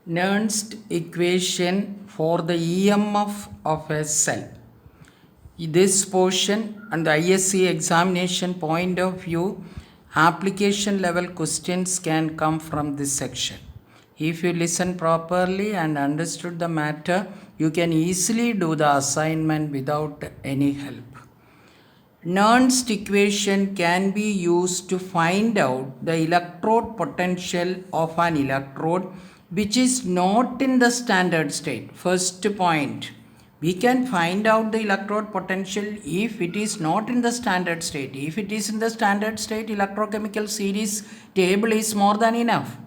Nernst equation for the EMF of a cell. This portion and the ISC examination point of view, application level questions can come from this section. If you listen properly and understood the matter, you can easily do the assignment without any help. Nernst equation can be used to find out the electrode potential of an electrode which is not in the standard state. First point, we can find out the electrode potential if it is not in the standard state. If it is in the standard state, electrochemical series table is more than enough.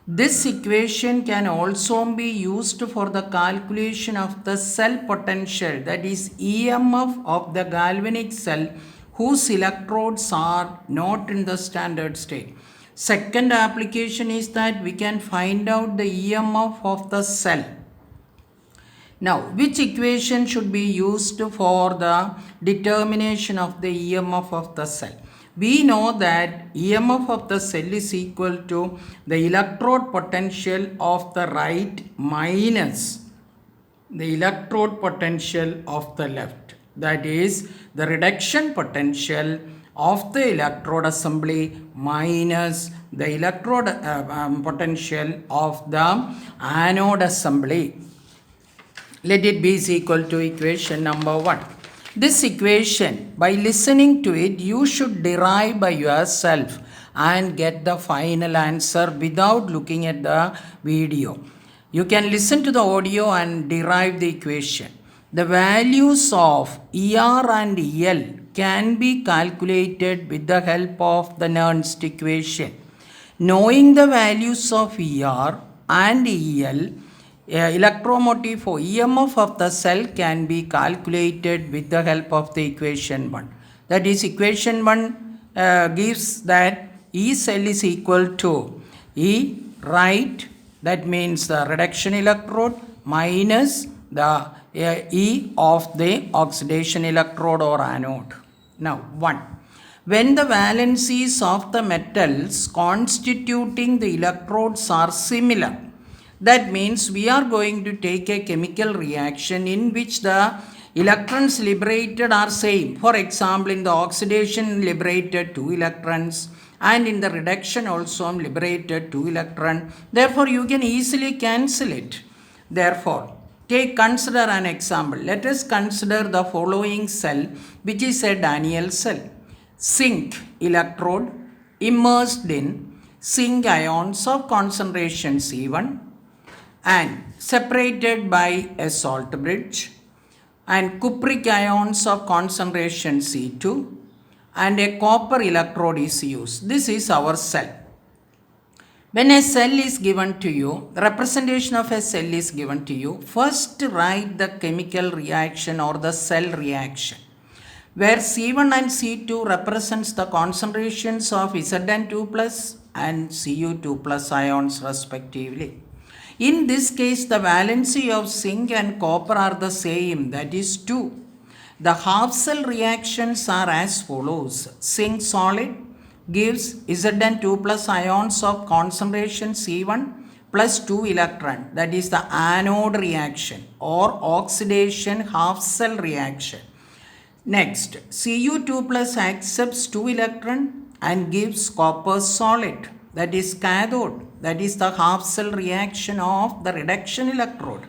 This equation can also be used for the calculation of the cell potential, that is EMF of the galvanic cell whose electrodes are not in the standard state. Second application is that we can find out the EMF of the cell. Now, which equation should be used for the determination of the EMF of the cell? We know that EMF of the cell is equal to the electrode potential of the right minus the electrode potential of the left. That is the reduction potential of the electrode assembly minus the electrode potential of the anode assembly. Let it be is equal to equation number 1. This equation, by listening to it, you should derive by yourself and get the final answer without looking at the video. You can listen to the audio and derive the equation. The values of ER and EL can be calculated with the help of the Nernst equation. Knowing the values of ER and EL, electromotive for EMF of the cell can be calculated with the help of the equation 1. That is, equation 1 gives that E cell is equal to E right, that means the reduction electrode, minus the E of the oxidation electrode or anode. Now 1. When the valencies of the metals constituting the electrodes are similar, that means we are going to take a chemical reaction in which the electrons liberated are same. For example, in the oxidation liberated 2 electrons and in the reduction also liberated 2 electrons. Therefore, you can easily cancel it. Therefore, consider an example. Let us consider the following cell, which is a Daniell cell. Zinc electrode immersed in zinc ions of concentration C1 and separated by a salt bridge, and cupric ions of concentration C2, and a copper electrode is used. This is our cell. When a cell is given to you, the representation of a cell is given to you, first write the chemical reaction or the cell reaction, where C1 and C2 represents the concentrations of Zn2 plus and Cu2 plus ions respectively. In this case, the valency of zinc and copper are the same, that is 2. The half cell reactions are as follows. Zinc solid gives Zn2 plus ions of concentration C1 plus 2 electron, that is the anode reaction or oxidation half cell reaction. Next, Cu2 plus accepts 2 electron and gives copper solid, that is cathode, that is the half cell reaction of the reduction electrode.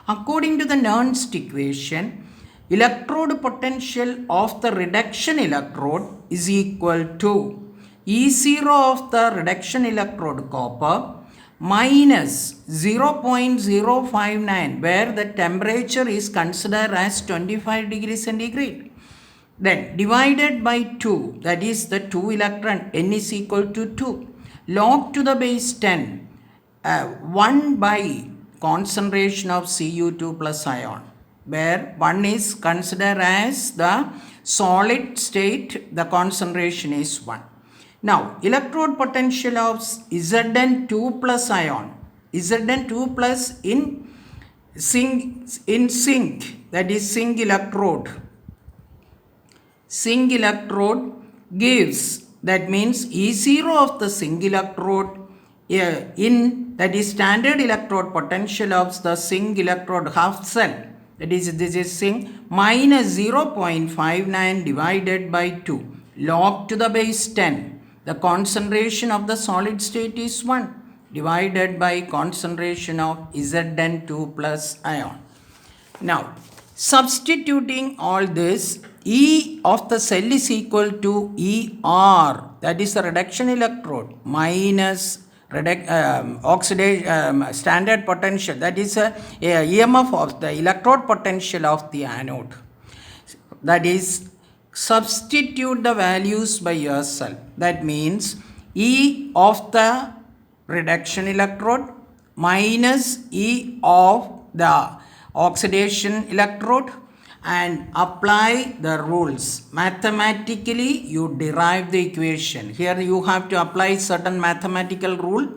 According to the Nernst equation, electrode potential of the reduction electrode is equal to E0 of the reduction electrode copper minus 0.059, where the temperature is considered as 25 degrees centigrade. Then divided by 2, that is the 2 electron, n is equal to 2. Log to the base 10, 1 by concentration of Cu2 plus ion, where 1 is considered as the solid state, the concentration is 1. Now, electrode potential of Zn2 plus ion, Zn2 plus in zinc, that is zinc electrode gives, that means E0 of the zinc electrode in that is standard electrode potential of the zinc electrode half cell, that is this is zinc, minus 0.59 divided by 2 log to the base 10. The concentration of the solid state is 1 divided by concentration of Zn2 plus ion. Now, substituting all this, E of the cell is equal to ER, that is the reduction electrode, minus oxidation standard potential, that is EMF of the electrode potential of the anode. That is, substitute the values by yourself. That means E of the reduction electrode minus E of the oxidation electrode, and apply the rules. Mathematically, you derive the equation. Here you have to apply certain mathematical rule,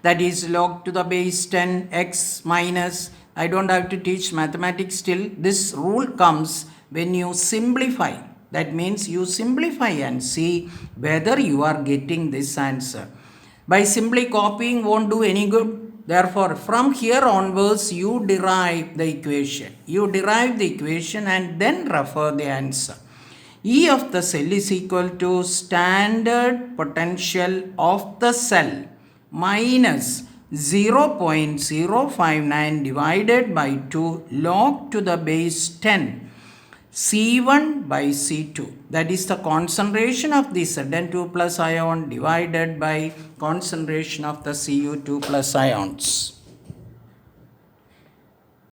that is log to the base 10 x minus, I don't have to teach mathematics still. This rule comes when you simplify. That means you simplify and see whether you are getting this answer. By simply copying won't do any good. Therefore, from here onwards, you derive the equation. You derive the equation and then refer the answer. E of the cell is equal to standard potential of the cell minus 0.059 divided by 2 log to the base 10 C1 by C2, that is the concentration of the Zn2 plus ion divided by concentration of the Cu2 plus ions.